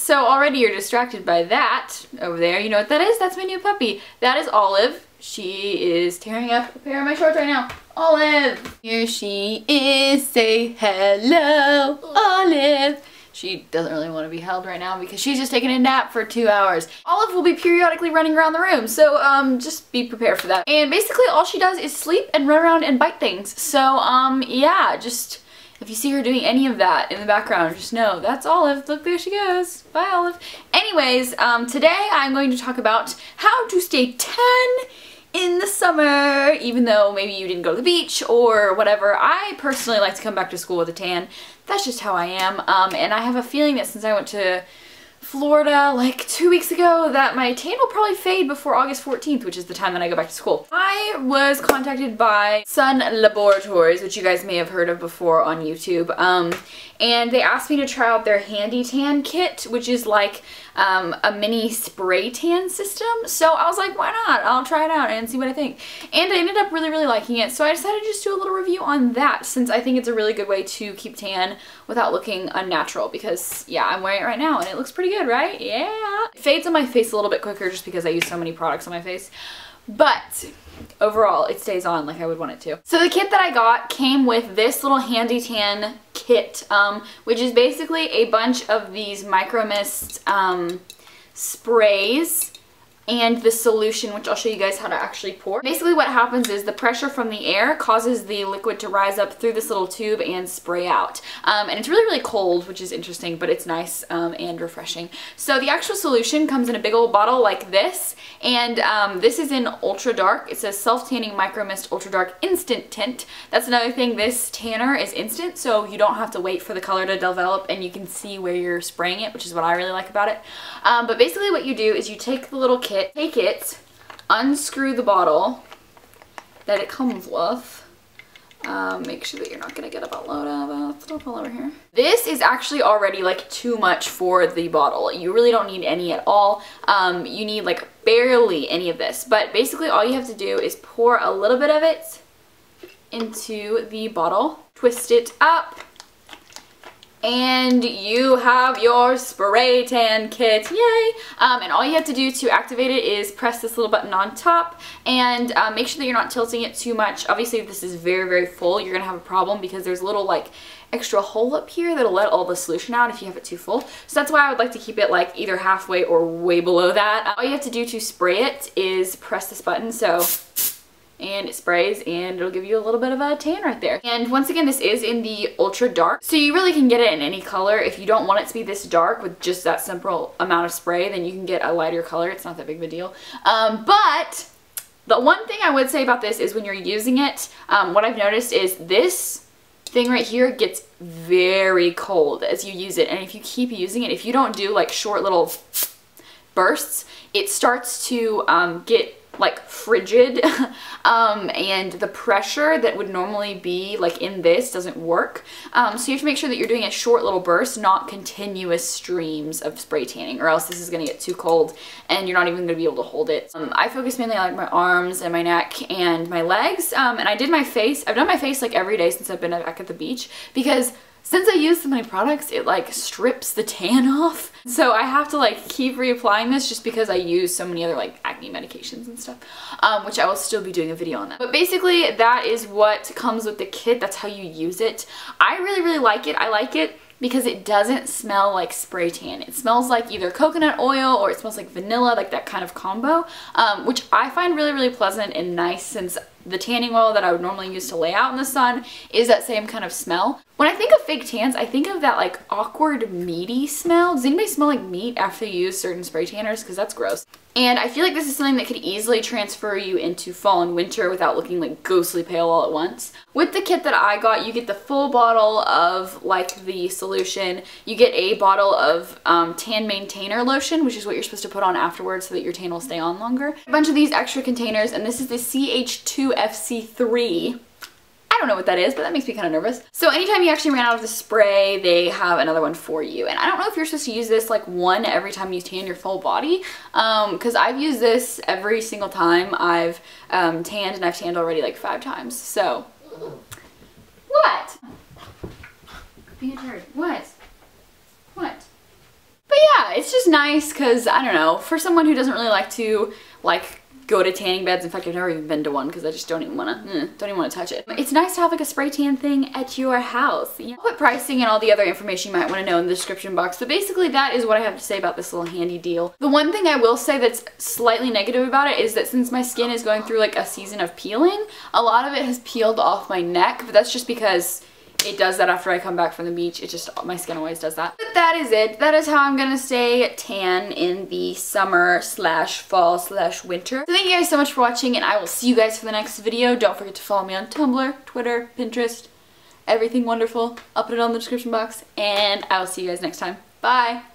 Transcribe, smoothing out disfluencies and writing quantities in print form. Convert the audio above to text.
So already you're distracted by that over there. You know what that is? That's my new puppy. That is Olive. She is tearing up a pair of my shorts right now. Olive! Here she is. Say hello, Olive. She doesn't really want to be held right now because she's just taking a nap for 2 hours. Olive will be periodically running around the room, so just be prepared for that. And basically all she does is sleep and run around and bite things. So yeah, just if you see her doing any of that in the background, just know that's Olive. Look, there she goes. Bye, Olive. Anyways, today I'm going to talk about how to stay tan in the summer, even though maybe you didn't go to the beach or whatever. I personally like to come back to school with a tan. That's just how I am. And I have a feeling that since I went to Florida like 2 weeks ago that my tan will probably fade before August 14th, which is the time that I go back to school. I was contacted by Sun Laboratories, which you guys may have heard of before on YouTube, and they asked me to try out their Handy Tan kit, which is like a mini spray tan system. So I was like, why not? I'll try it out and see what I think. And I ended up really liking it, so I decided to just do a little review on that, since I think it's a really good way to keep tan without looking unnatural, because yeah, I'm wearing it right now and it looks pretty good, right? Yeah. It fades on my face a little bit quicker just because I use so many products on my face, but overall it stays on like I would want it to. So the kit that I got came with this little Handy Tan kit, which is basically a bunch of these micro mist sprays and the solution, which I'll show you guys how to actually pour. Basically what happens is the pressure from the air causes the liquid to rise up through this little tube and spray out. And it's really cold, which is interesting, but it's nice and refreshing. So the actual solution comes in a big old bottle like this, and this is in Ultra Dark. It says Self-Tanning Micro Mist Ultra Dark Instant Tint. That's another thing, this tanner is instant, so you don't have to wait for the color to develop and you can see where you're spraying it, which is what I really like about it. But basically what you do is you take the little kit, take it, unscrew the bottle that it comes with. Make sure that you're not going to get a buttload of stuff all over here. This is actually already like too much for the bottle. You really don't need any at all. You need like barely any of this. But basically all you have to do is pour a little bit of it into the bottle, twist it up, and you have your spray tan kit. Yay! And all you have to do to activate it is press this little button on top and make sure that you're not tilting it too much. Obviously if this is very full, you're gonna have a problem because there's a little like extra hole up here that'll let all the solution out if you have it too full. So that's why I would like to keep it like either halfway or way below that. All you have to do to spray it is press this button, and it sprays and it'll give you a little bit of a tan right there. And once again, this is in the Ultra Dark, so you really can get it in any color. If you don't want it to be this dark with just that simple amount of spray, then you can get a lighter color. It's not that big of a deal. But the one thing I would say about this is when you're using it, what I've noticed is this thing right here gets very cold as you use it. And if you keep using it, if you don't do like short little bursts, it starts to get like frigid and the pressure that would normally be like in this doesn't work. So you have to make sure that you're doing a short little burst, not continuous streams of spray tanning, or else this is going to get too cold and you're not even going to be able to hold it. I focus mainly on like my arms and my neck and my legs, and I did my face. I've done my face like every day since I've been back at the beach, because since I use so many products, it like strips the tan off. So I have to like keep reapplying this just because I use so many other like acne medications and stuff, which I will still be doing a video on that. But basically that is what comes with the kit. That's how you use it. I really like it. I like it because it doesn't smell like spray tan. It smells like either coconut oil or it smells like vanilla, like that kind of combo, which I find really pleasant and nice, since the tanning oil that I would normally use to lay out in the sun is that same kind of smell. When I think of fake tans, I think of that like awkward meaty smell. Does anybody smell like meat after you use certain spray tanners? Because that's gross. And I feel like this is something that could easily transfer you into fall and winter without looking like ghostly pale all at once. With the kit that I got, you get the full bottle of like the solution. You get a bottle of tan maintainer lotion, which is what you're supposed to put on afterwards so that your tan will stay on longer. A bunch of these extra containers, and this is the CH2FC3. I don't know what that is, but that makes me kind of nervous. So anytime you actually ran out of the spray, they have another one for you. And I don't know if you're supposed to use this like one every time you tan your full body, because I've used this every single time I've tanned, and I've tanned already like 5 times. So, what? Be a turd. What? What? But yeah, it's just nice because, I don't know, for someone who doesn't really like to, like, go to tanning beds. In fact, I've never even been to one because I just don't even want to touch it. It's nice to have like a spray tan thing at your house. I'll put pricing and all the other information you might want to know in the description box, but basically that is what I have to say about this little handy deal. The one thing I will say that's slightly negative about it is that since my skin is going through like a season of peeling, a lot of it has peeled off my neck, but that's just because it does that after I come back from the beach. It just, my skin always does that. But that is it. That is how I'm gonna stay tan in the summer slash fall slash winter. So thank you guys so much for watching, and I will see you guys for the next video. Don't forget to follow me on Tumblr, Twitter, Pinterest, everything wonderful. I'll put it on the description box, and I will see you guys next time. Bye!